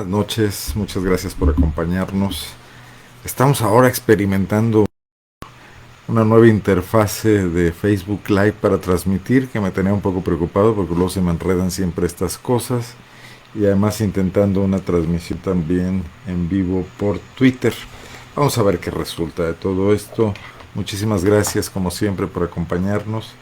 noches, muchas gracias por acompañarnos. Estamos ahora experimentando una nueva interfase de Facebook Live para transmitir, que me tenía un poco preocupado porque luego se me enredan siempre estas cosas, y además intentando una transmisión también en vivo por Twitter. Vamos a ver qué resulta de todo esto. Muchísimas gracias como siempre por acompañarnos.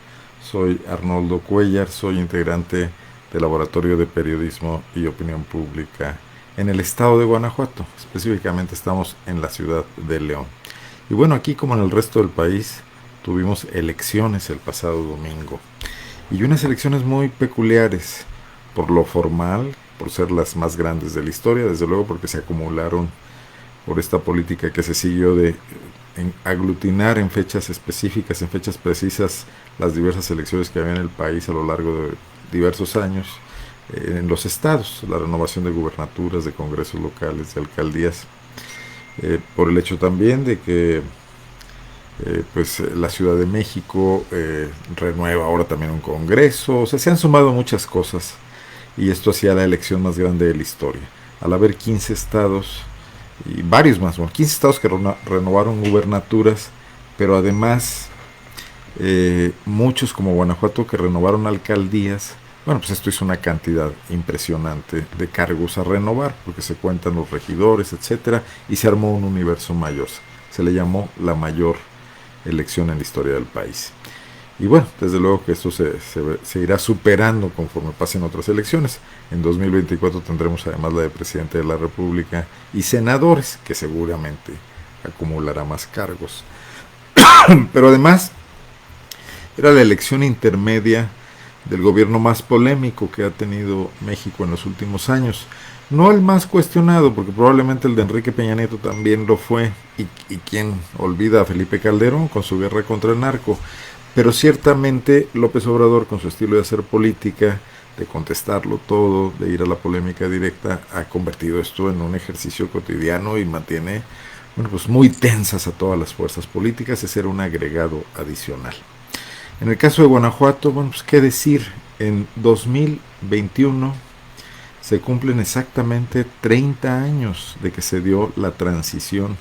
Soy Arnoldo Cuellar, soy integrante del Laboratorio de Periodismo y Opinión Pública en el estado de Guanajuato. Específicamente estamos en la ciudad de León. Y bueno, aquí como en el resto del país tuvimos elecciones el pasado domingo. Y unas elecciones muy peculiares por lo formal, por ser las más grandes de la historia, desde luego porque se acumularon por esta política que se siguió de aglutinar en fechas específicas, en fechas precisas, las diversas elecciones que había en el país a lo largo de diversos años, en los estados, la renovación de gubernaturas, de congresos locales, de alcaldías, por el hecho también de que pues la Ciudad de México renueva ahora también un congreso. O sea, se han sumado muchas cosas y esto hacía la elección más grande de la historia. Al haber 15 estados y varios más, bueno, 15 estados que renovaron gubernaturas, pero además muchos como Guanajuato que renovaron alcaldías. Bueno, pues esto hizo una cantidad impresionante de cargos a renovar, porque se cuentan los regidores, etcétera, y se armó un universo mayor. Se le llamó la mayor elección en la historia del país. Y bueno, desde luego que esto se irá superando conforme pasen otras elecciones. En 2024 tendremos además la de presidente de la República y senadores, que seguramente acumulará más cargos. Pero además, era la elección intermedia del gobierno más polémico que ha tenido México en los últimos años. No el más cuestionado, porque probablemente el de Enrique Peña Nieto también lo fue, y quien olvida a Felipe Calderón con su guerra contra el narco. Pero ciertamente López Obrador, con su estilo de hacer política, de contestarlo todo, de ir a la polémica directa, ha convertido esto en un ejercicio cotidiano y mantiene, bueno, pues muy tensas a todas las fuerzas políticas. Ese era un agregado adicional. En el caso de Guanajuato, bueno, pues qué decir, en 2021 se cumplen exactamente 30 años de que se dio la transición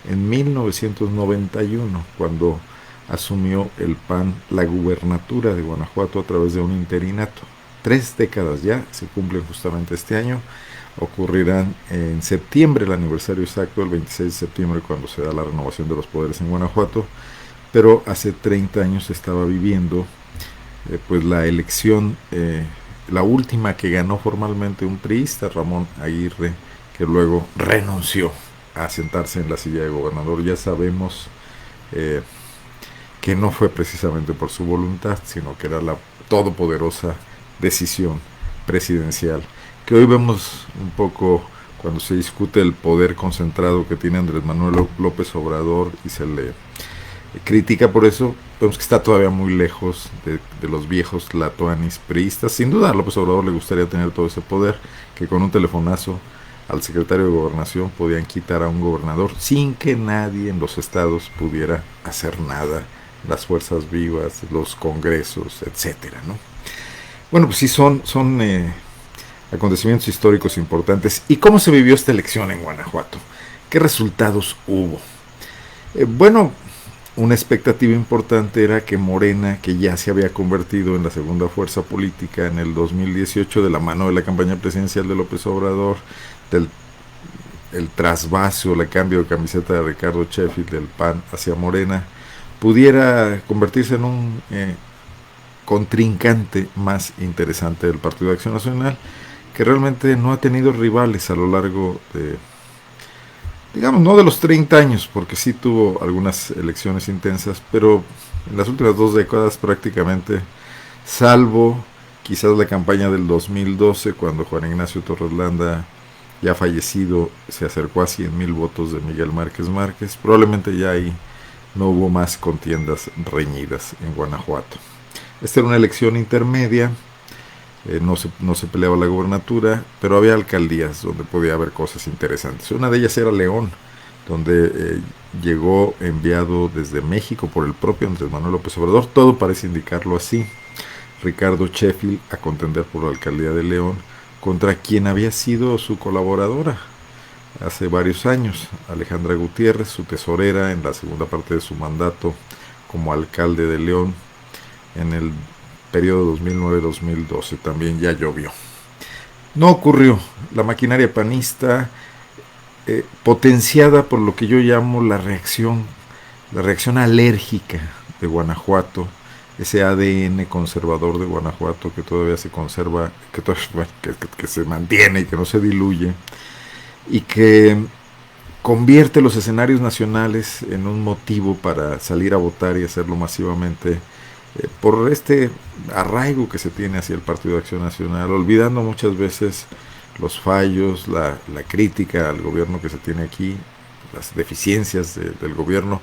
en 1991, cuando asumió el PAN la gubernatura de Guanajuato a través de un interinato. 3 décadas ya se cumplen justamente este año. Ocurrirán en septiembre, el aniversario exacto, el 26 de septiembre, cuando se da la renovación de los poderes en Guanajuato. Pero hace 30 años se estaba viviendo pues la elección, la última que ganó formalmente un priista, Ramón Aguirre, que luego renunció a sentarse en la silla de gobernador. Ya sabemos que no fue precisamente por su voluntad, sino que era la todopoderosa decisión presidencial, que hoy vemos un poco cuando se discute el poder concentrado que tiene Andrés Manuel López Obrador y se le critica por eso. Vemos que está todavía muy lejos de los viejos tlatoanis priistas. Sin duda a López Obrador le gustaría tener todo ese poder, que con un telefonazo al secretario de Gobernación podían quitar a un gobernador sin que nadie en los estados pudiera hacer nada, las fuerzas vivas, los congresos, etcétera, ¿no? Bueno, pues sí, son acontecimientos históricos importantes. ¿Y cómo se vivió esta elección en Guanajuato? ¿Qué resultados hubo? Bueno, una expectativa importante era que Morena, que ya se había convertido en la segunda fuerza política en el 2018 de la mano de la campaña presidencial de López Obrador, del el trasvase o el cambio de camiseta de Ricardo Sheffield del PAN hacia Morena, pudiera convertirse en un contrincante más interesante del Partido de Acción Nacional, que realmente no ha tenido rivales a lo largo de, digamos, no de los 30 años, porque sí tuvo algunas elecciones intensas, pero en las últimas 2 décadas prácticamente, salvo quizás la campaña del 2012, cuando Juan Ignacio Torres Landa, ya fallecido, se acercó a 100,000 votos de Miguel Márquez Márquez. Probablemente ya ahí no hubo más contiendas reñidas en Guanajuato. Esta era una elección intermedia, no se peleaba la gobernatura, pero había alcaldías donde podía haber cosas interesantes. Una de ellas era León, donde llegó enviado desde México por el propio Andrés Manuel López Obrador, todo parece indicarlo así, Ricardo Sheffield, a contender por la alcaldía de León, contra quien había sido su colaboradora hace varios años, Alejandra Gutiérrez, su tesorera en la segunda parte de su mandato como alcalde de León en el periodo 2009-2012. También ya llovió. No ocurrió. La maquinaria panista, potenciada por lo que yo llamo la reacción alérgica de Guanajuato, ese ADN conservador de Guanajuato que todavía se conserva, bueno, que se mantiene y que no se diluye, y que convierte los escenarios nacionales en un motivo para salir a votar y hacerlo masivamente, por este arraigo que se tiene hacia el Partido de Acción Nacional, olvidando muchas veces los fallos, la crítica al gobierno que se tiene aquí, las deficiencias del gobierno.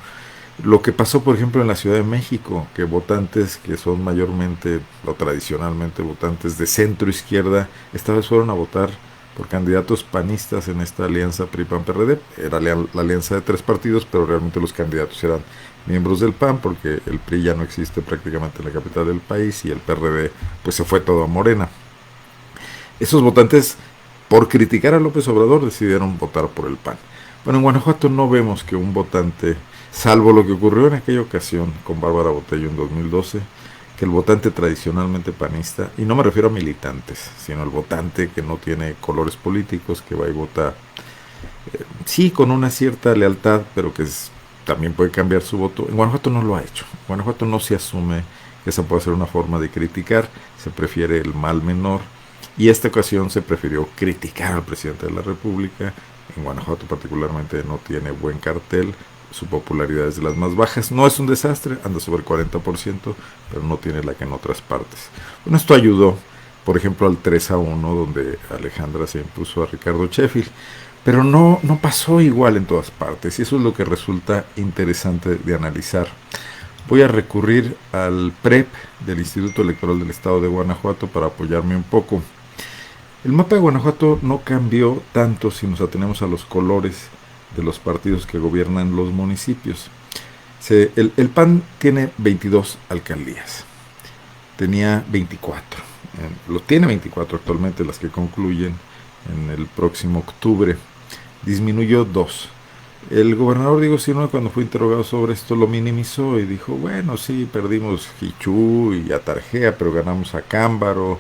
Lo que pasó, por ejemplo, en la Ciudad de México, que votantes que son mayormente o tradicionalmente votantes de centro izquierda, esta vez fueron a votar por candidatos panistas en esta alianza PRI-PAN-PRD. Era la alianza de tres partidos, pero realmente los candidatos eran miembros del PAN, porque el PRI ya no existe prácticamente en la capital del país y el PRD pues se fue todo a Morena. Esos votantes, por criticar a López Obrador, decidieron votar por el PAN. Bueno, en Guanajuato no vemos que un votante, salvo lo que ocurrió en aquella ocasión con Bárbara Botello en 2012, que el votante tradicionalmente panista, y no me refiero a militantes, sino al votante que no tiene colores políticos, que va y vota, sí, con una cierta lealtad, pero que también puede cambiar su voto. En Guanajuato no lo ha hecho. En Guanajuato no se asume que esa puede ser una forma de criticar, se prefiere el mal menor, y esta ocasión se prefirió criticar al presidente de la República. En Guanajuato particularmente no tiene buen cartel, su popularidad es de las más bajas, no es un desastre, anda sobre el 40%, pero no tiene la que en otras partes. Bueno, esto ayudó, por ejemplo, al 3-1, donde Alejandra se impuso a Ricardo Sheffield, pero no pasó igual en todas partes, y eso es lo que resulta interesante de analizar. Voy a recurrir al PREP del Instituto Electoral del Estado de Guanajuato para apoyarme un poco. El mapa de Guanajuato no cambió tanto si nos atenemos a los colores de los partidos que gobiernan los municipios. El PAN tiene 22 alcaldías, tenía 24, lo tiene 24 actualmente, las que concluyen en el próximo octubre, disminuyó 2. El gobernador Diego Sinue, cuando fue interrogado sobre esto, lo minimizó y dijo, bueno, sí, perdimos Jichú y Atarjea, pero ganamos a Cámbaro,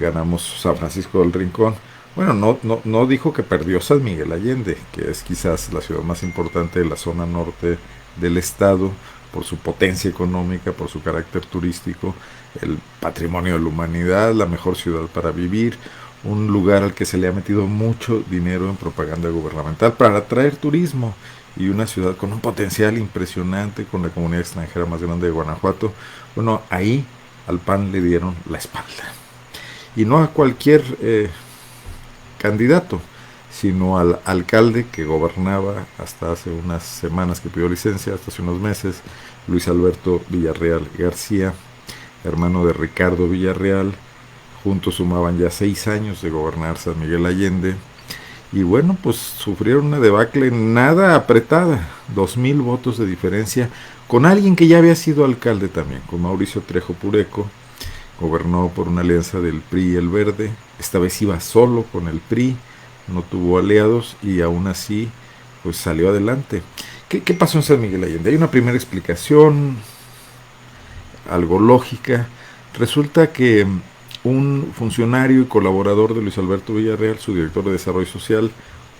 ganamos San Francisco del Rincón. Bueno, no dijo que perdió San Miguel Allende, que es quizás la ciudad más importante de la zona norte del estado, por su potencia económica, por su carácter turístico, el patrimonio de la humanidad, la mejor ciudad para vivir, un lugar al que se le ha metido mucho dinero en propaganda gubernamental para atraer turismo, y una ciudad con un potencial impresionante, con la comunidad extranjera más grande de Guanajuato. Bueno, ahí al PAN le dieron la espalda. Y no a cualquier candidato, sino al alcalde que gobernaba hasta hace unas semanas, que pidió licencia, hasta hace unos meses, Luis Alberto Villarreal García, hermano de Ricardo Villarreal. Juntos sumaban ya 6 años de gobernar San Miguel Allende, y bueno, pues sufrieron una debacle nada apretada, 2,000 votos de diferencia, con alguien que ya había sido alcalde también, con Mauricio Trejo Pureco. Gobernó por una alianza del PRI y el Verde, esta vez iba solo con el PRI, no tuvo aliados y aún así pues salió adelante. ¿Qué pasó en San Miguel Allende? Hay una primera explicación, algo lógica. Resulta que un funcionario y colaborador de Luis Alberto Villarreal, su director de Desarrollo Social,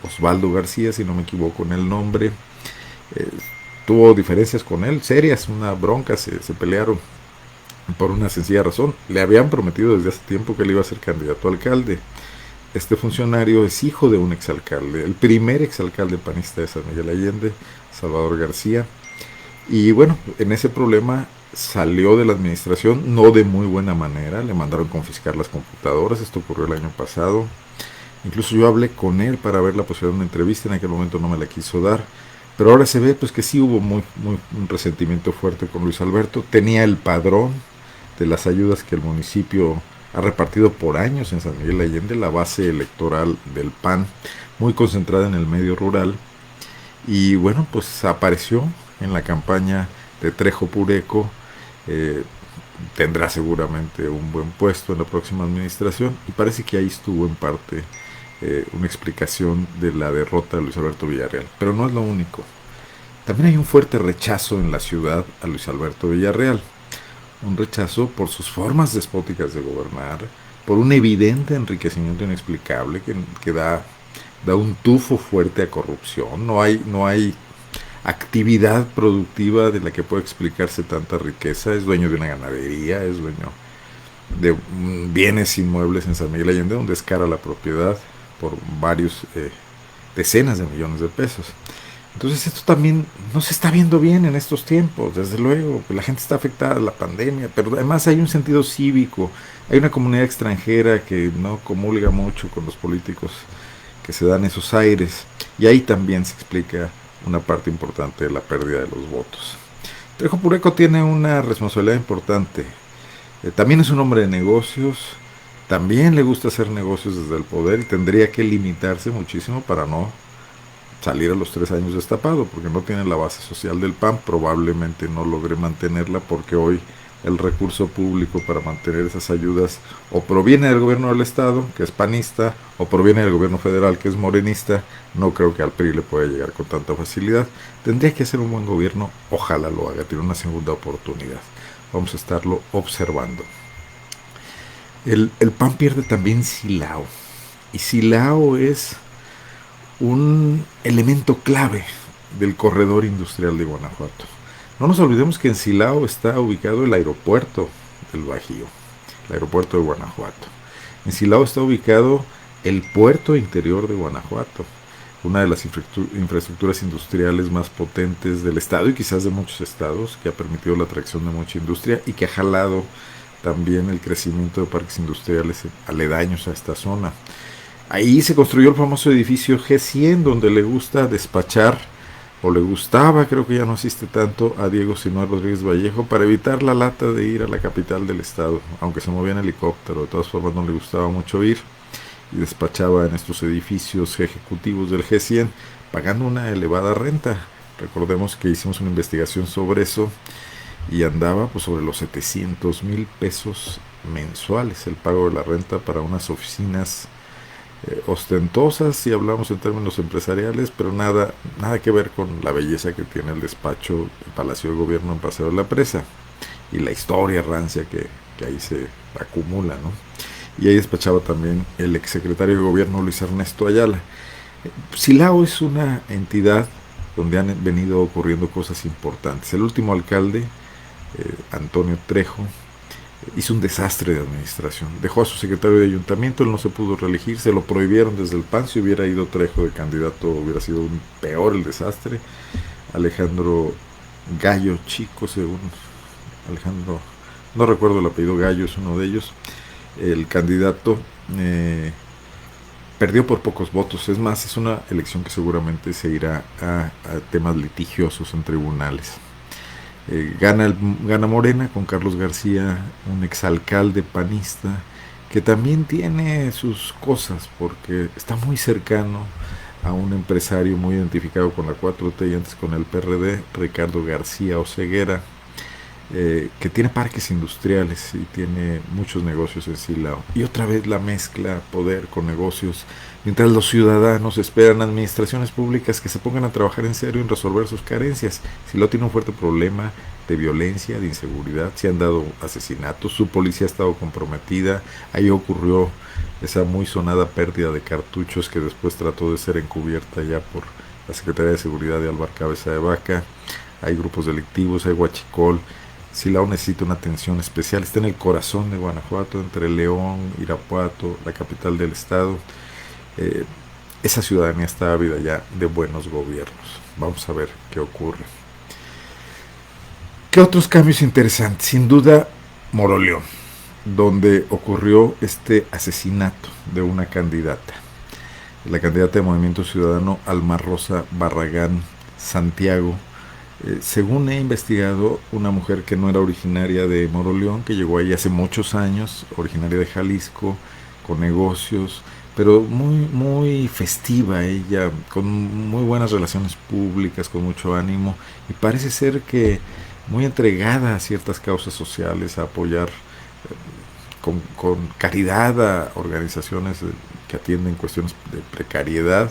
Osvaldo García, si no me equivoco en el nombre, eh, tuvo diferencias con él, serias, una bronca, se pelearon por una sencilla razón. Le habían prometido desde hace tiempo que él iba a ser candidato a alcalde. Este funcionario es hijo de un exalcalde, el primer exalcalde panista de San Miguel Allende, Salvador García. Y bueno, en ese problema salió de la administración, no de muy buena manera, le mandaron confiscar las computadoras, esto ocurrió el año pasado. Incluso yo hablé con él para ver la posibilidad de una entrevista, en aquel momento no me la quiso dar, pero ahora se ve pues que sí hubo un resentimiento fuerte con Luis Alberto. Tenía el padrón de las ayudas que el municipio ha repartido por años en San Miguel Allende, la base electoral del PAN, muy concentrada en el medio rural, y bueno, pues apareció en la campaña de Trejo Pureco, tendrá seguramente un buen puesto en la próxima administración y parece que ahí estuvo en parte una explicación de la derrota de Luis Alberto Villarreal. Pero no es lo único. También hay un fuerte rechazo en la ciudad a Luis Alberto Villarreal. Un rechazo por sus formas despóticas de gobernar, por un evidente enriquecimiento inexplicable que da un tufo fuerte a corrupción. No hay actividad productiva de la que pueda explicarse tanta riqueza. Es dueño de una ganadería, es dueño de bienes inmuebles en San Miguel Allende, donde es cara la propiedad por varios decenas de millones de pesos. Entonces esto también no se está viendo bien en estos tiempos, desde luego, la gente está afectada a la pandemia, pero además hay un sentido cívico, hay una comunidad extranjera que no comulga mucho con los políticos que se dan esos aires, y ahí también se explica una parte importante de la pérdida de los votos. Trejo Pureco tiene una responsabilidad importante, también es un hombre de negocios, también le gusta hacer negocios desde el poder y tendría que limitarse muchísimo para no salir a los 3 años destapado, porque no tiene la base social del PAN, probablemente no logre mantenerla porque hoy el recurso público para mantener esas ayudas o proviene del gobierno del estado, que es panista, o proviene del gobierno federal, que es morenista. No creo que al PRI le pueda llegar con tanta facilidad. Tendría que hacer un buen gobierno, ojalá lo haga, tiene una segunda oportunidad. Vamos a estarlo observando. El PAN pierde también Silao, y Silao es un elemento clave del corredor industrial de Guanajuato. No nos olvidemos que en Silao está ubicado el aeropuerto del Bajío, el aeropuerto de Guanajuato. En Silao está ubicado el puerto interior de Guanajuato, una de las infraestructuras industriales más potentes del estado y quizás de muchos estados, que ha permitido la atracción de mucha industria y que ha jalado también el crecimiento de parques industriales aledaños a esta zona. Ahí se construyó el famoso edificio G100, donde le gusta despachar, o le gustaba, creo que ya no existe tanto, a Diego Sinue Rodríguez Vallejo, para evitar la lata de ir a la capital del estado, aunque se movía en helicóptero. De todas formas no le gustaba mucho ir, y despachaba en estos edificios ejecutivos del G100, pagando una elevada renta. Recordemos que hicimos una investigación sobre eso, y andaba pues sobre los 700,000 pesos mensuales el pago de la renta para unas oficinas ostentosas si hablamos en términos empresariales, pero nada que ver con la belleza que tiene el despacho, el Palacio de Gobierno en Paseo de la Presa y la historia rancia que ahí se acumula, ¿no? Y ahí despachaba también el exsecretario de Gobierno Luis Ernesto Ayala. Silao es una entidad donde han venido ocurriendo cosas importantes. El último alcalde, Antonio Trejo, hizo un desastre de administración. Dejó a su secretario de ayuntamiento, él no se pudo reelegir, se lo prohibieron desde el PAN. Si hubiera ido Trejo de candidato hubiera sido peor el desastre. Alejandro Gallo Chico, según Alejandro, no recuerdo el apellido, Gallo es uno de ellos, el candidato perdió por pocos votos. Es más, es una elección que seguramente se irá a temas litigiosos en tribunales. Gana Morena con Carlos García, un exalcalde panista, que también tiene sus cosas, porque está muy cercano a un empresario muy identificado con la 4T y antes con el PRD, Ricardo García Oseguera, que tiene parques industriales y tiene muchos negocios en Silao. Y otra vez la mezcla poder con negocios, mientras los ciudadanos esperan administraciones públicas que se pongan a trabajar en serio en resolver sus carencias. Silao tiene un fuerte problema de violencia, de inseguridad, se han dado asesinatos, su policía ha estado comprometida, ahí ocurrió esa muy sonada pérdida de cartuchos que después trató de ser encubierta ya por la Secretaría de Seguridad de Álvaro Cabeza de Vaca. Hay grupos delictivos, hay huachicol. Silao necesita una atención especial, está en el corazón de Guanajuato, entre León, Irapuato, la capital del estado. Esa ciudadanía está ávida ya de buenos gobiernos. Vamos a ver qué ocurre. ¿Qué otros cambios interesantes? Sin duda, Moroleón, donde ocurrió este asesinato de una candidata, la candidata de Movimiento Ciudadano, Alma Rosa Barragán Santiago. Según he investigado, una mujer que no era originaria de Moroleón, que llegó ahí hace muchos años, originaria de Jalisco, con negocios, pero muy festiva ella, con muy buenas relaciones públicas, con mucho ánimo, y parece ser que muy entregada a ciertas causas sociales, a apoyar con caridad a organizaciones que atienden cuestiones de precariedad.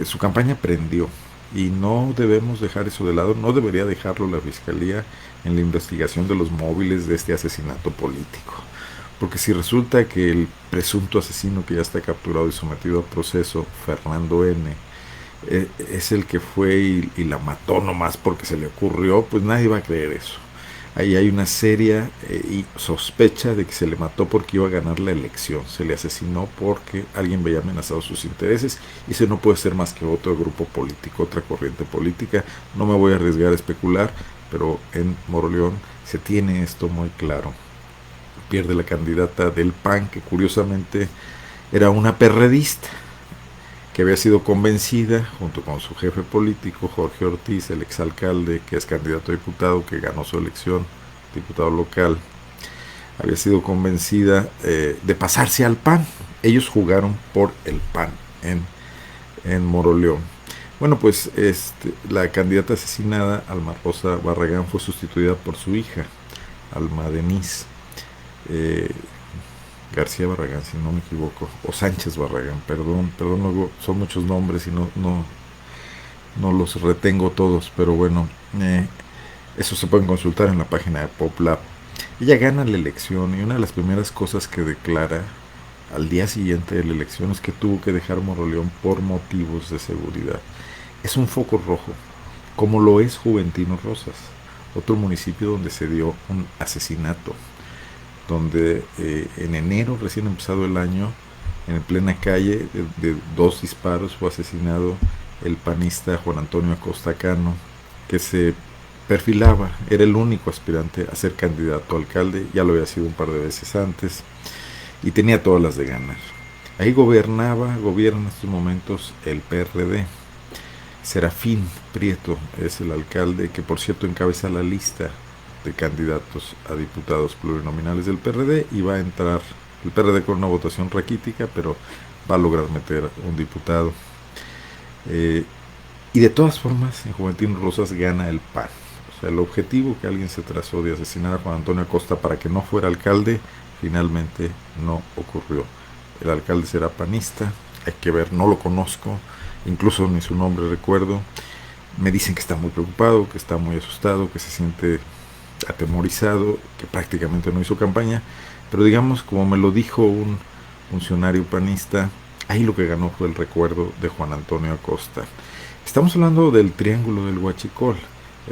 Su campaña prendió y no debemos dejar eso de lado, no debería dejarlo la Fiscalía en la investigación de los móviles de este asesinato político. Porque si resulta que el presunto asesino que ya está capturado y sometido a proceso, Fernando N., es el que fue y la mató nomás porque se le ocurrió, pues nadie va a creer eso. Ahí hay una seria sospecha de que se le mató porque iba a ganar la elección. Se le asesinó porque alguien veía amenazados sus intereses y ese no puede ser más que otro grupo político, otra corriente política. No me voy a arriesgar a especular, pero en Moroleón se tiene esto muy claro. Pierde la candidata del PAN, que curiosamente era una perredista, que había sido convencida, junto con su jefe político, Jorge Ortiz, el exalcalde, que es candidato a diputado, que ganó su elección, diputado local, había sido convencida de pasarse al PAN. Ellos jugaron por el PAN en Moroleón. Bueno, pues la candidata asesinada, Alma Rosa Barragán, fue sustituida por su hija, Alma Denise García Barragán, si no me equivoco, o Sánchez Barragán, perdón, luego son muchos nombres y no los retengo todos, pero bueno, eso se pueden consultar en la página de PopLab. Ella gana la elección y una de las primeras cosas que declara al día siguiente de la elección es que tuvo que dejar Moroleón por motivos de seguridad. Es un foco rojo, como lo es Juventino Rosas, otro municipio donde se dio un asesinato, donde en enero, recién empezado el año, en plena calle, de 2 disparos, fue asesinado el panista Juan Antonio Acosta Cano, que se perfilaba, era el único aspirante a ser candidato a alcalde, ya lo había sido un par de veces antes, y tenía todas las de ganar. Ahí gobierna en estos momentos el PRD. Serafín Prieto es el alcalde, que por cierto encabeza la lista de candidatos a diputados plurinominales del PRD, y va a entrar el PRD con una votación raquítica, pero va a lograr meter un diputado. Y de todas formas, en Juventino Rosas gana el PAN. O sea, el objetivo que alguien se trazó de asesinar a Juan Antonio Acosta para que no fuera alcalde, finalmente no ocurrió. El alcalde será panista, hay que ver, no lo conozco, incluso ni su nombre recuerdo. Me dicen que está muy preocupado, que está muy asustado, que se siente atemorizado, que prácticamente no hizo campaña, pero digamos, como me lo dijo un funcionario panista, ahí lo que ganó fue el recuerdo de Juan Antonio Acosta. Estamos hablando del Triángulo del Huachicol.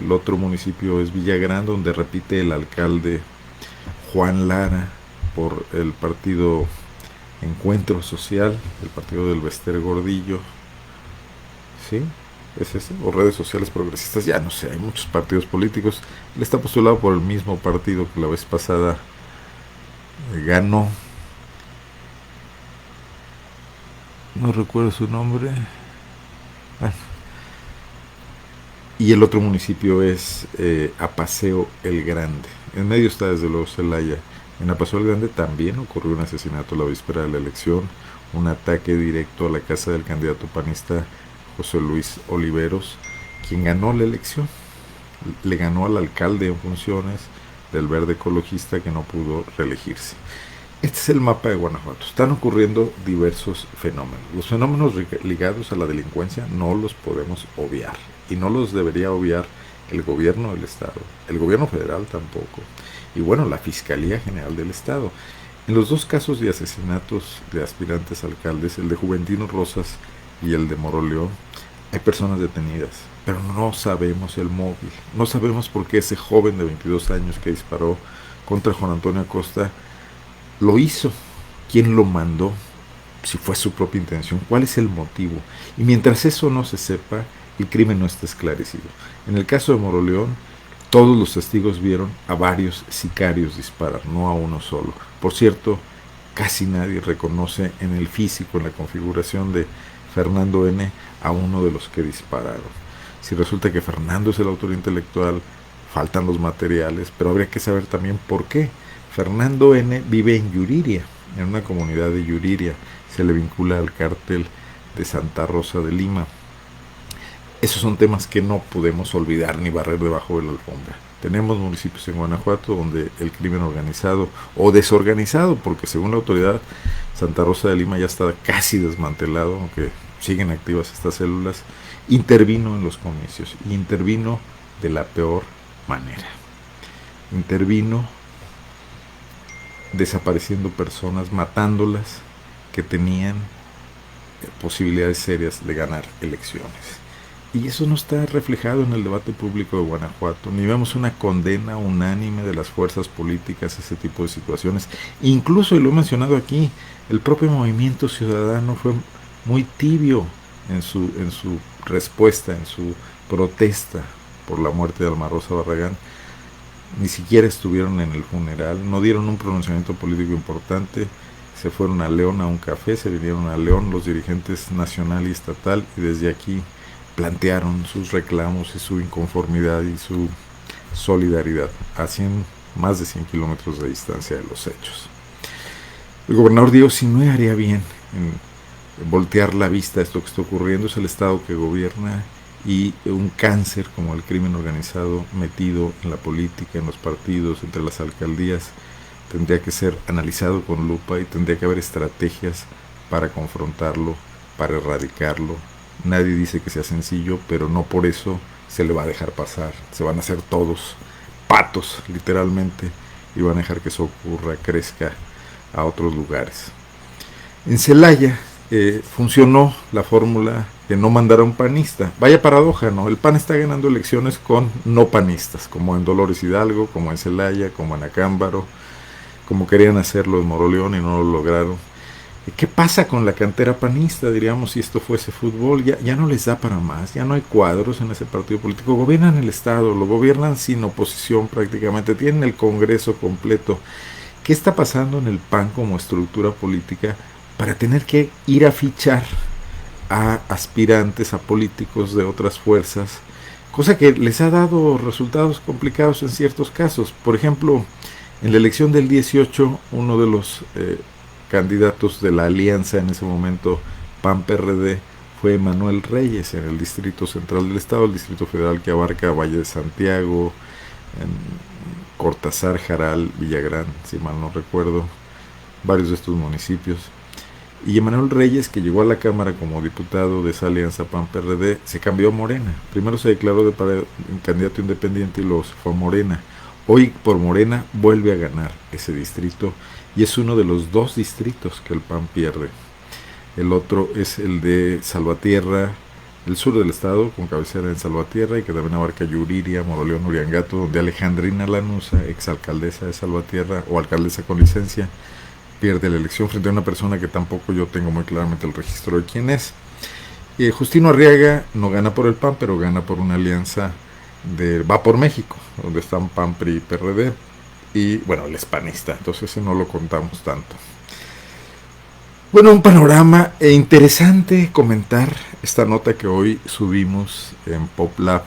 El otro municipio es Villagrán, donde repite el alcalde Juan Lara por el partido Encuentro Social, el partido del Bester Gordillo, ¿sí? ¿Es ese? O redes sociales progresistas, ya no sé, hay muchos partidos políticos. Él está postulado por el mismo partido que la vez pasada ganó. No recuerdo su nombre. Bueno. Y el otro municipio es Apaseo el Grande. En medio está desde luego Celaya. En Apaseo el Grande también ocurrió un asesinato la víspera de la elección, un ataque directo a la casa del candidato panista José Luis Oliveros, quien ganó la elección. Le ganó al alcalde en funciones del Verde Ecologista, que no pudo reelegirse. Este es el mapa de Guanajuato. Están ocurriendo diversos fenómenos. Los fenómenos ligados a la delincuencia no los podemos obviar, y no los debería obviar el gobierno del estado, el gobierno federal tampoco, y bueno, la Fiscalía General del Estado. En los dos casos de asesinatos de aspirantes alcaldes, el de Juventino Rosas y el de Moroleón, hay personas detenidas, pero no sabemos el móvil, no sabemos por qué ese joven de 22 años que disparó contra Juan Antonio Acosta lo hizo, quién lo mandó, si fue su propia intención, cuál es el motivo. Y mientras eso no se sepa, el crimen no está esclarecido. En el caso de Moroleón, todos los testigos vieron a varios sicarios disparar, no a uno solo. Por cierto, casi nadie reconoce en el físico, en la configuración de Fernando N., a uno de los que dispararon. Si resulta que Fernando es el autor intelectual, faltan los materiales, pero habría que saber también por qué. Fernando N. vive en Yuriria, en una comunidad de Yuriria. Se le vincula al cártel de Santa Rosa de Lima. Esos son temas que no podemos olvidar ni barrer debajo de la alfombra. Tenemos municipios en Guanajuato donde el crimen organizado o desorganizado, porque según la autoridad Santa Rosa de Lima ya está casi desmantelado, aunque siguen activas estas células, intervino en los comicios y intervino de la peor manera. Intervino desapareciendo personas, matándolas que tenían posibilidades serias de ganar elecciones. Y eso no está reflejado en el debate público de Guanajuato, ni vemos una condena unánime de las fuerzas políticas a ese tipo de situaciones. Incluso, y lo he mencionado aquí, el propio movimiento ciudadano fue muy tibio en su respuesta, en su protesta por la muerte de Alma Rosa Barragán. Ni siquiera estuvieron en el funeral, no dieron un pronunciamiento político importante, se fueron a León a un café, se vinieron a León los dirigentes nacional y estatal y desde aquí plantearon sus reclamos y su inconformidad y su solidaridad a más de 100 kilómetros de distancia de los hechos. El gobernador dijo, si no haría bien en voltear la vista a esto que está ocurriendo, es el Estado que gobierna y un cáncer como el crimen organizado metido en la política, en los partidos, entre las alcaldías, tendría que ser analizado con lupa y tendría que haber estrategias para confrontarlo, para erradicarlo. Nadie dice que sea sencillo, pero no por eso se le va a dejar pasar. Se van a hacer todos patos, literalmente, y van a dejar que eso ocurra, crezca a otros lugares. En Celaya funcionó la fórmula de no mandar a un panista. Vaya paradoja, ¿no? El PAN está ganando elecciones con no panistas, como en Dolores Hidalgo, como en Celaya, como en Acámbaro, como querían hacerlo en Moroleón y no lo lograron. ¿Qué pasa con la cantera panista, diríamos, si esto fuese fútbol? Ya no les da para más, ya no hay cuadros en ese partido político. Gobiernan el Estado, lo gobiernan sin oposición prácticamente, tienen el Congreso completo. ¿Qué está pasando en el PAN como estructura política para tener que ir a fichar a aspirantes, a políticos de otras fuerzas? Cosa que les ha dado resultados complicados en ciertos casos. Por ejemplo, en la elección del 18, uno de los candidatos de la alianza en ese momento, PAN-PRD, fue Manuel Reyes en el Distrito Central del Estado, el Distrito Federal que abarca Valle de Santiago, Cortázar, Jaral, Villagrán, si mal no recuerdo, varios de estos municipios. Y Manuel Reyes, que llegó a la Cámara como diputado de esa alianza PAN-PRD, se cambió a Morena. Primero se declaró de candidato independiente y luego se fue a Morena. Hoy por Morena vuelve a ganar ese distrito y es uno de los dos distritos que el PAN pierde. El otro es el de Salvatierra, el sur del estado, con cabecera en Salvatierra y que también abarca Yuriria, Moroleón, Uriangato, donde Alejandrina Lanuza, exalcaldesa de Salvatierra o alcaldesa con licencia, pierde la elección frente a una persona que tampoco yo tengo muy claramente el registro de quién es. Justino Arriaga no gana por el PAN, pero gana por una alianza de Va por México, donde están PAN, PRI y PRD, y bueno, el hispanista, entonces ese no lo contamos tanto. Bueno, un panorama interesante comentar esta nota que hoy subimos en PopLab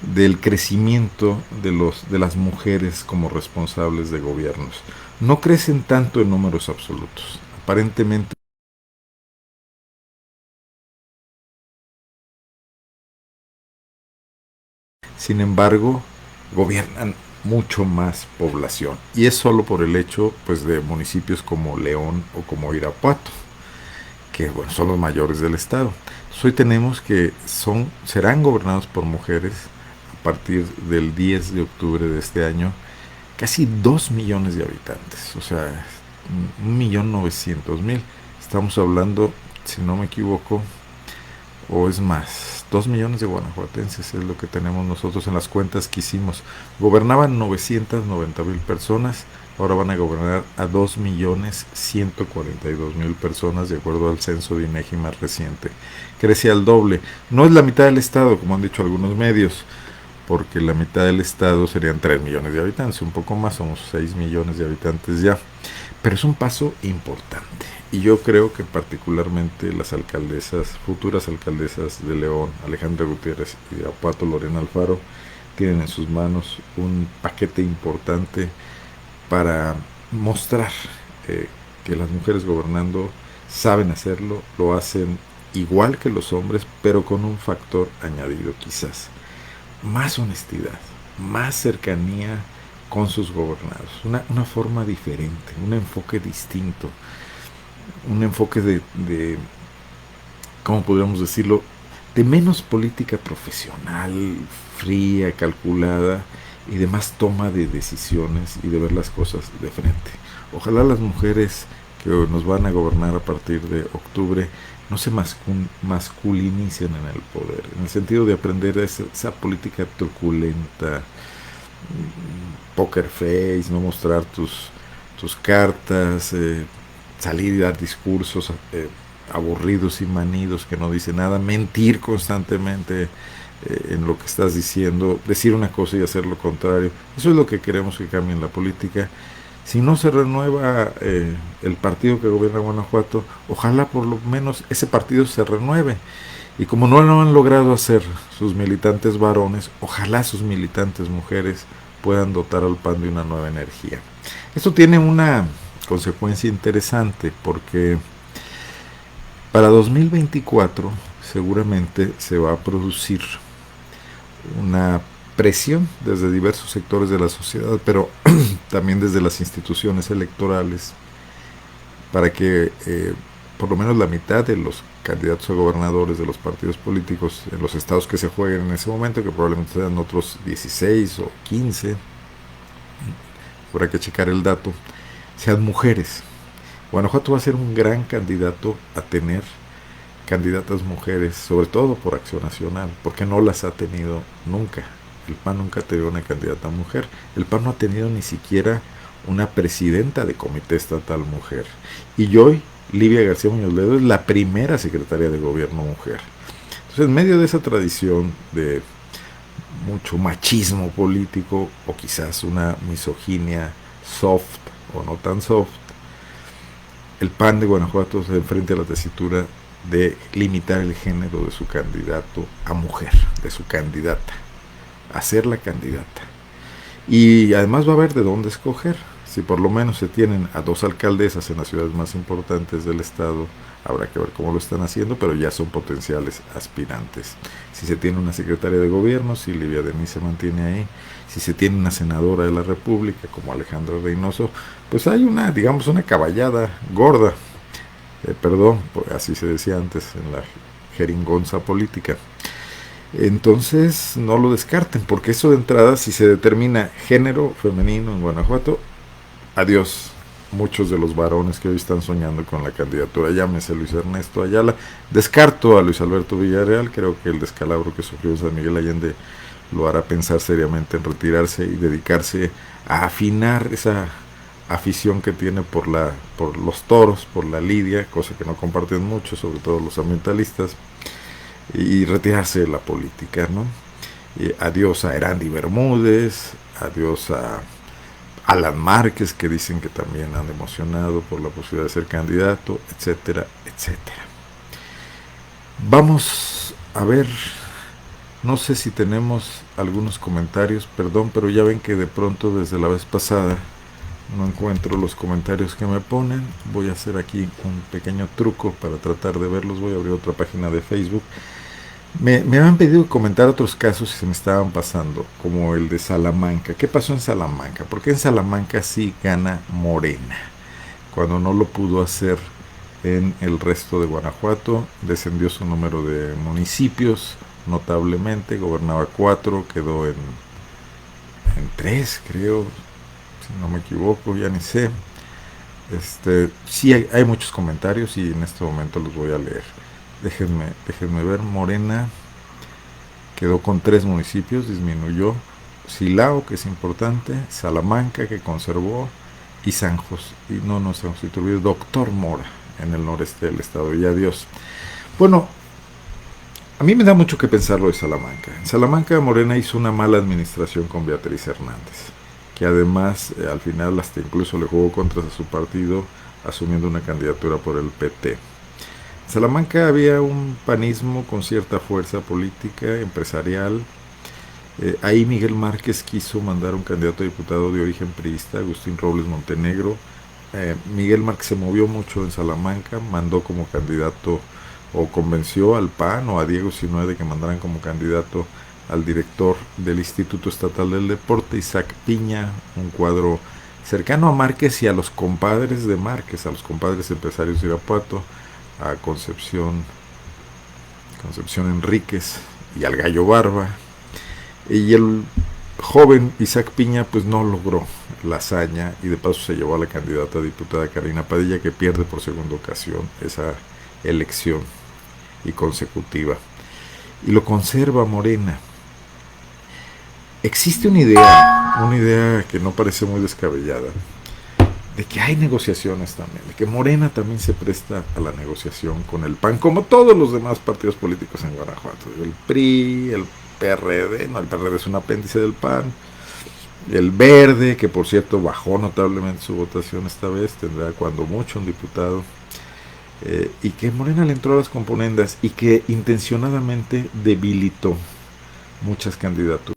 del crecimiento de las mujeres como responsables de gobiernos. No crecen tanto en números absolutos, aparentemente. Sin embargo, gobiernan mucho más población y es solo por el hecho pues de municipios como León o como Irapuato, que bueno, son los mayores del estado. Entonces, hoy tenemos que serán gobernados por mujeres a partir del 10 de octubre de este año, casi 2 millones de habitantes, o sea, 1.900.000. Estamos hablando, si no me equivoco, o es más, 2 millones de guanajuatenses es lo que tenemos nosotros en las cuentas que hicimos. Gobernaban 990.000 personas, ahora van a gobernar a 2.142.000 personas de acuerdo al censo de INEGI más reciente. Crece al doble. No es la mitad del estado, como han dicho algunos medios, porque la mitad del estado serían 3 millones de habitantes, un poco más, somos 6 millones de habitantes ya. Pero es un paso importante. Y yo creo que particularmente las alcaldesas, futuras alcaldesas de León, Alejandra Gutiérrez y Irapuato, Lorena Alfaro, tienen en sus manos un paquete importante para mostrar que las mujeres gobernando saben hacerlo, lo hacen igual que los hombres, pero con un factor añadido quizás, más honestidad, más cercanía con sus gobernados, una forma diferente, un enfoque distinto, un enfoque de ¿cómo podríamos decirlo? De menos política profesional, fría, calculada y de más toma de decisiones y de ver las cosas de frente. Ojalá las mujeres que nos van a gobernar a partir de octubre no se masculinicen en el poder, en el sentido de aprender esa política truculenta, poker face, no mostrar tus cartas, salir y dar discursos aburridos y manidos que no dicen nada, mentir constantemente en lo que estás diciendo, decir una cosa y hacer lo contrario. Eso es lo que queremos que cambie en la política. Si no se renueva el partido que gobierna Guanajuato, ojalá por lo menos ese partido se renueve. Y como no lo han logrado hacer sus militantes varones, ojalá sus militantes mujeres puedan dotar al PAN de una nueva energía. Esto tiene una consecuencia interesante porque para 2024 seguramente se va a producir una presión desde diversos sectores de la sociedad, pero también desde las instituciones electorales, para que por lo menos la mitad de los candidatos a gobernadores de los partidos políticos en los estados que se jueguen en ese momento, que probablemente sean otros 16 o 15, habrá que checar el dato, sean mujeres. Guanajuato va a ser un gran candidato a tener candidatas mujeres, sobre todo por Acción Nacional, porque no las ha tenido nunca. El PAN nunca ha tenido una candidata mujer. El PAN no ha tenido ni siquiera una presidenta de comité estatal mujer. Y hoy Livia García Muñoz Ledo es la primera secretaria de gobierno mujer. Entonces, en medio de esa tradición de mucho machismo político, o quizás una misoginia soft o no tan soft, el PAN de Guanajuato se enfrenta a la tesitura de limitar el género de su candidato a mujer, de su candidata, a ser la candidata. Y además va a haber de dónde escoger. Si por lo menos se tienen a 2 alcaldesas en las ciudades más importantes del estado, habrá que ver cómo lo están haciendo, pero ya son potenciales aspirantes. Si se tiene una secretaria de gobierno, si Livia Denis se mantiene ahí, si se tiene una senadora de la República como Alejandra Reynoso, pues hay una, digamos, una caballada gorda, perdón, así se decía antes en la jeringonza política. Entonces no lo descarten, porque eso de entrada, si se determina género femenino en Guanajuato, adiós muchos de los varones que hoy están soñando con la candidatura. Llámese Luis Ernesto Ayala. Descarto a Luis Alberto Villarreal. Creo que el descalabro que sufrió en San Miguel Allende lo hará pensar seriamente en retirarse y dedicarse a afinar esa afición que tiene por los toros, por la lidia, cosa que no comparten mucho, sobre todo los ambientalistas, y retirarse de la política, ¿no? Y adiós a Erandi Bermúdez, adiós a Alan Márquez, que dicen que también han emocionado por la posibilidad de ser candidato, etcétera, etcétera. Vamos a ver, no sé si tenemos algunos comentarios, perdón, pero ya ven que de pronto desde la vez pasada no encuentro los comentarios que me ponen. Voy a hacer aquí un pequeño truco para tratar de verlos. Voy a abrir otra página de Facebook. Me han pedido comentar otros casos y se me estaban pasando, como el de Salamanca. ¿Qué pasó en Salamanca? Porque en Salamanca sí gana Morena, cuando no lo pudo hacer en el resto de Guanajuato. Descendió su número de municipios notablemente, gobernaba 4, quedó en 3, creo, si no me equivoco, ya ni sé. Sí hay muchos comentarios y en este momento los voy a leer. Déjenme ver. Morena quedó con 3 municipios, disminuyó. Silao, que es importante, Salamanca, que conservó, y San José, San José Iturbide, Doctor Mora, en el noreste del estado. Y adiós. Bueno, a mí me da mucho que pensar lo de Salamanca. En Salamanca, Morena hizo una mala administración con Beatriz Hernández, que además al final hasta incluso le jugó contra su partido, asumiendo una candidatura por el PT. En Salamanca había un panismo con cierta fuerza política, empresarial. Ahí Miguel Márquez quiso mandar un candidato a diputado de origen priista, Agustín Robles Montenegro. Miguel Márquez se movió mucho en Salamanca, mandó como candidato, o convenció al PAN o a Diego Sinue de que mandaran como candidato al director del Instituto Estatal del Deporte, Isaac Piña, un cuadro cercano a Márquez y a los compadres de Márquez, a los compadres empresarios de Irapuato, a Concepción Enríquez y al Gallo Barba. Y el joven Isaac Piña pues no logró la hazaña y de paso se llevó a la candidata a diputada Karina Padilla, que pierde por segunda ocasión esa elección y consecutiva. Y lo conserva Morena. Existe una idea que no parece muy descabellada, de que hay negociaciones también, de que Morena también se presta a la negociación con el PAN, como todos los demás partidos políticos en Guanajuato. El PRI, el PRD, no, el PRD es un apéndice del PAN, el Verde, que por cierto bajó notablemente su votación esta vez, tendrá cuando mucho un diputado, y que Morena le entró a las componendas y que intencionadamente debilitó muchas candidaturas.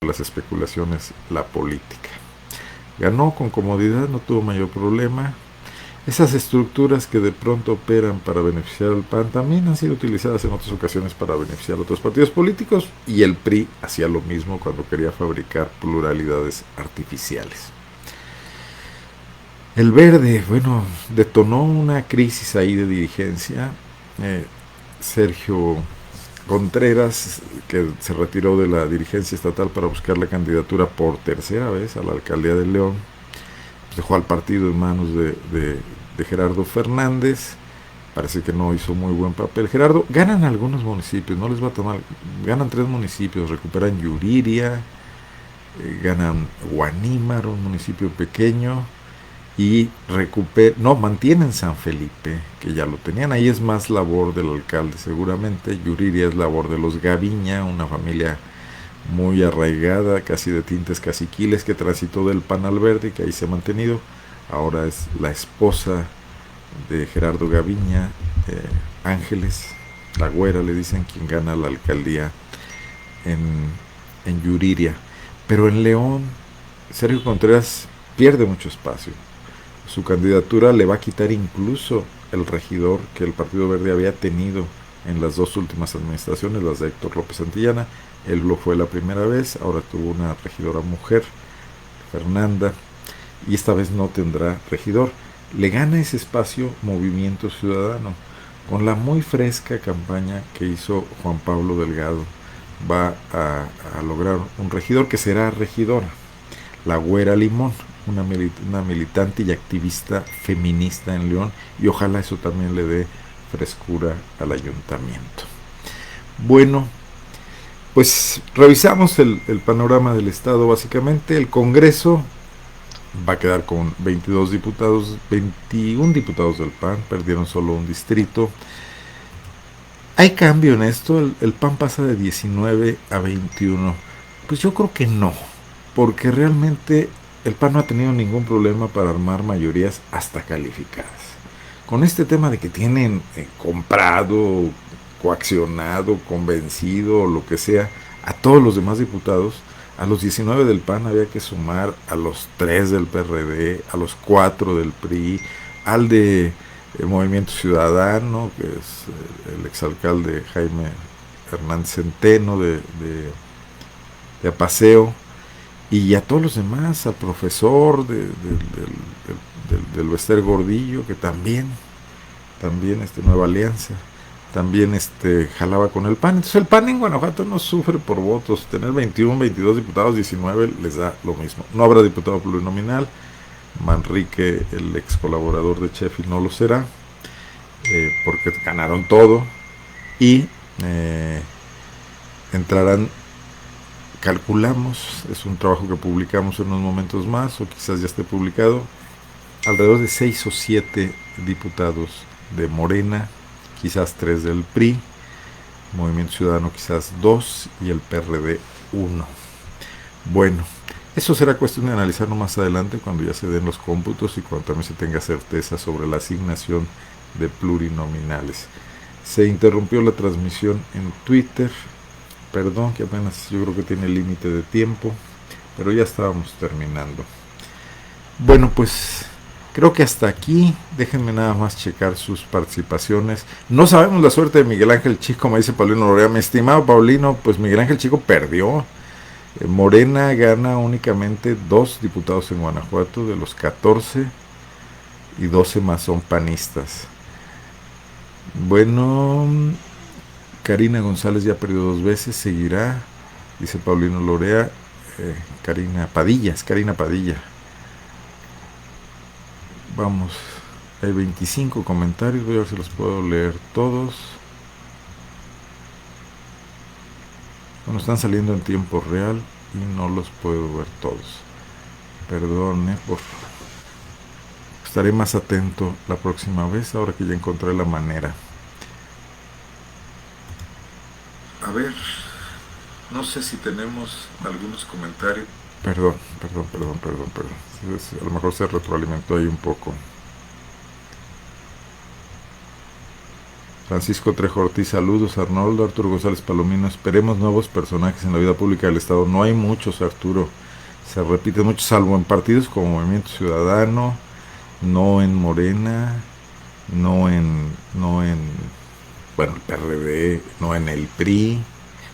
Las especulaciones, la política. Ganó con comodidad, no tuvo mayor problema. Esas estructuras que de pronto operan para beneficiar al PAN también han sido utilizadas en otras ocasiones para beneficiar a otros partidos políticos, y el PRI hacía lo mismo cuando quería fabricar pluralidades artificiales. El Verde, bueno, detonó una crisis ahí de dirigencia. Sergio Contreras, que se retiró de la dirigencia estatal para buscar la candidatura por tercera vez a la alcaldía de León, dejó al partido en manos de Gerardo Fernández. Parece que no hizo muy buen papel. Gerardo, ganan algunos municipios, no les va a tomar, ganan 3 municipios, recuperan Yuriria, ganan Guanímaro, un municipio pequeño, y mantienen San Felipe, que ya lo tenían. Ahí es más labor del alcalde seguramente. Yuriria es labor de los Gaviña, una familia muy arraigada, casi de tintes caciquiles, que transitó del PAN al Verde y que ahí se ha mantenido. Ahora es la esposa de Gerardo Gaviña, Ángeles, la güera le dicen, quien gana la alcaldía en Yuriria. Pero en León, Sergio Contreras pierde mucho espacio. Su candidatura le va a quitar incluso el regidor que el Partido Verde había tenido en las 2 últimas administraciones, las de Héctor López Santillana. Él lo fue la primera vez, ahora tuvo una regidora mujer, Fernanda, y esta vez no tendrá regidor. Le gana ese espacio Movimiento Ciudadano, con la muy fresca campaña que hizo Juan Pablo Delgado. Va a lograr un regidor que será regidora, la Güera Limón, una militante y activista feminista en León, y ojalá eso también le dé frescura al ayuntamiento. Bueno, pues revisamos el panorama del estado básicamente. El Congreso va a quedar con 22 diputados, 21 diputados del PAN, perdieron solo un distrito. ¿Hay cambio en esto? ¿El PAN pasa de 19 a 21? Pues yo creo que no, porque realmente el PAN no ha tenido ningún problema para armar mayorías hasta calificadas. Con este tema de que tienen comprado, coaccionado, convencido, lo que sea, a todos los demás diputados, a los 19 del PAN había que sumar a los 3 del PRD, a los 4 del PRI, al de Movimiento Ciudadano, que es el exalcalde Jaime Hernández Centeno de Apaseo, y a todos los demás, al profesor del Bester Gordillo, que también Nueva Alianza, también jalaba con el PAN. Entonces el PAN en Guanajuato no sufre por votos. Tener 21, 22 diputados, 19 les da lo mismo. No habrá diputado plurinominal. Manrique, el ex colaborador de Sheffield, no lo será, porque ganaron todo, y entrarán, calculamos, es un trabajo que publicamos en unos momentos más, o quizás ya esté publicado, alrededor de 6 o 7 diputados de Morena, quizás 3 del PRI, Movimiento Ciudadano quizás 2 y el PRD 1. Bueno, eso será cuestión de analizarlo más adelante, cuando ya se den los cómputos y cuando también se tenga certeza sobre la asignación de plurinominales. Se interrumpió la transmisión en Twitter. Perdón, que apenas yo creo que tiene límite de tiempo, pero ya estábamos terminando. Bueno, pues creo que hasta aquí. Déjenme nada más checar sus participaciones. No sabemos la suerte de Miguel Ángel Chico, me dice Paulino Lorea. Mi estimado Paulino, pues Miguel Ángel Chico perdió. Morena gana únicamente 2 diputados en Guanajuato de los 14 y 12 más son panistas. Bueno, Karina González ya perdió 2 veces, seguirá, dice Paulino Lorea. Karina Padilla, es Karina Padilla. Vamos, hay 25 comentarios, voy a ver si los puedo leer todos. Bueno, están saliendo en tiempo real y no los puedo ver todos. Perdone por... Estaré más atento la próxima vez, ahora que ya encontré la manera. A ver, no sé si tenemos algunos comentarios. Perdón. A lo mejor se retroalimentó ahí un poco. Francisco Trejo Ortiz, saludos. Arnoldo. Arturo González Palomino, esperemos nuevos personajes en la vida pública del Estado. No hay muchos, Arturo. Se repite mucho, salvo en partidos como Movimiento Ciudadano, no en Morena, no en bueno, el PRD, no en el PRI.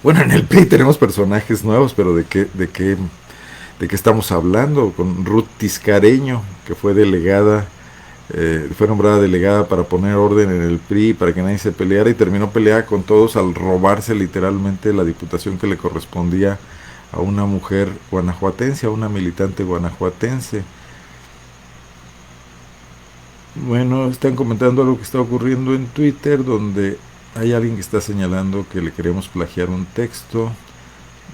Bueno, en el PRI tenemos personajes nuevos, pero ¿de qué estamos hablando? Con Ruth Tiscareño, que fue delegada, fue nombrada delegada para poner orden en el PRI, para que nadie se peleara, y terminó peleada con todos al robarse literalmente la diputación que le correspondía a una mujer guanajuatense, a una militante guanajuatense. Bueno, están comentando algo que está ocurriendo en Twitter, donde hay alguien que está señalando que le queremos plagiar un texto.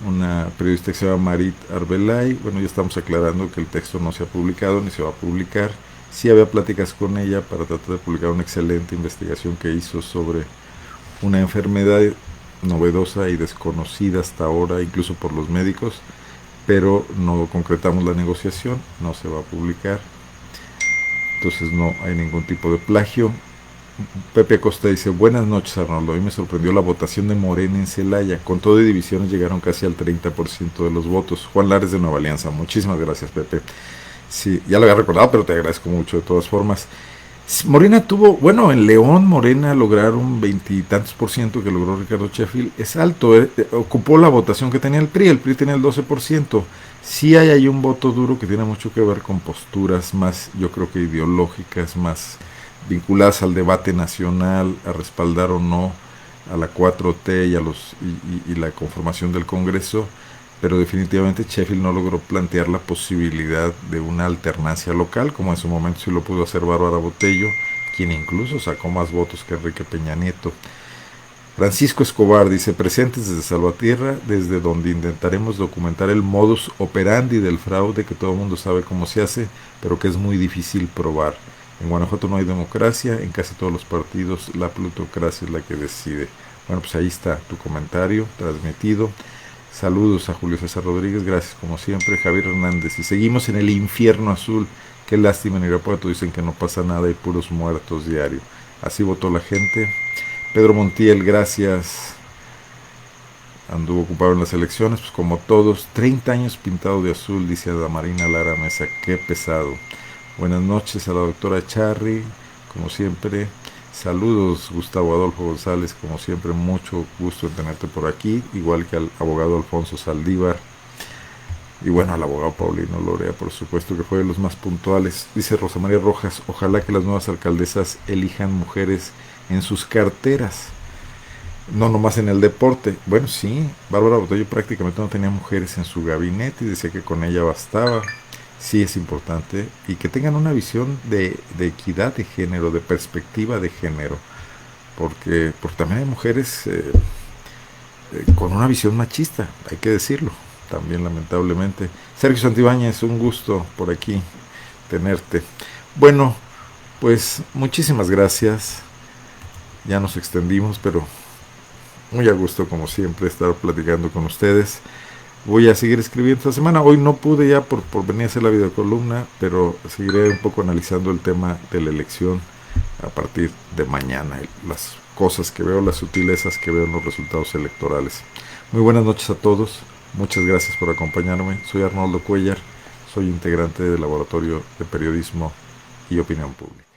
Una periodista que se llama Marit Arbelay. Bueno, ya estamos aclarando que el texto no se ha publicado ni se va a publicar. Sí había pláticas con ella para tratar de publicar una excelente investigación que hizo sobre una enfermedad novedosa y desconocida hasta ahora, incluso por los médicos, pero no concretamos la negociación, no se va a publicar. Entonces no hay ningún tipo de plagio. Pepe Acosta dice, buenas noches Arnoldo, hoy me sorprendió la votación de Morena en Celaya, con todo y divisiones llegaron casi al 30% de los votos. Juan Lares de Nueva Alianza, muchísimas gracias Pepe. Sí, ya lo había recordado, pero te agradezco mucho de todas formas. Morena tuvo, bueno, en León Morena lograron 20 y tantos % que logró Ricardo Sheffield, es alto, ocupó la votación que tenía el PRI tenía el 12%. Sí hay ahí un voto duro que tiene mucho que ver con posturas más, yo creo que ideológicas, más vinculadas al debate nacional, a respaldar o no a la 4T y la conformación del Congreso, pero definitivamente Sheffield no logró plantear la posibilidad de una alternancia local, como en su momento sí lo pudo hacer Bárbara Botello, quien incluso sacó más votos que Enrique Peña Nieto. Francisco Escobar dice, presentes desde Salvatierra, desde donde intentaremos documentar el modus operandi del fraude que todo el mundo sabe cómo se hace, pero que es muy difícil probar. En Guanajuato no hay democracia, en casi todos los partidos la plutocracia es la que decide. Bueno, pues ahí está tu comentario transmitido. Saludos a Julio César Rodríguez, gracias como siempre. Javier Hernández, y seguimos en el infierno azul. Qué lástima, en Irapuato dicen que no pasa nada y puros muertos diario. Así votó la gente. Pedro Montiel, gracias. Anduvo ocupado en las elecciones, pues como todos. 30 años pintado de azul, dice Adamarina Lara Mesa, qué pesado. Buenas noches a la doctora Charry, como siempre. Saludos Gustavo Adolfo González, como siempre, mucho gusto en tenerte por aquí, igual que al abogado Alfonso Saldívar. Y bueno, al abogado Paulino Lorea, por supuesto, que fue de los más puntuales. Dice Rosa María Rojas, ojalá que las nuevas alcaldesas elijan mujeres en sus carteras, no nomás en el deporte. Bueno, sí, Bárbara Botello prácticamente no tenía mujeres en su gabinete y decía que con ella bastaba. Sí es importante, y que tengan una visión de equidad de género, de perspectiva de género, porque también hay mujeres con una visión machista, hay que decirlo, también lamentablemente. Sergio Santibáñez, un gusto por aquí tenerte. Bueno, pues muchísimas gracias, ya nos extendimos, pero muy a gusto como siempre estar platicando con ustedes. Voy a seguir escribiendo esta semana. Hoy no pude ya por venir a hacer la videocolumna, pero seguiré un poco analizando el tema de la elección a partir de mañana, las cosas que veo, las sutilezas que veo en los resultados electorales. Muy buenas noches a todos, muchas gracias por acompañarme. Soy Arnoldo Cuellar, soy integrante del Laboratorio de Periodismo y Opinión Pública.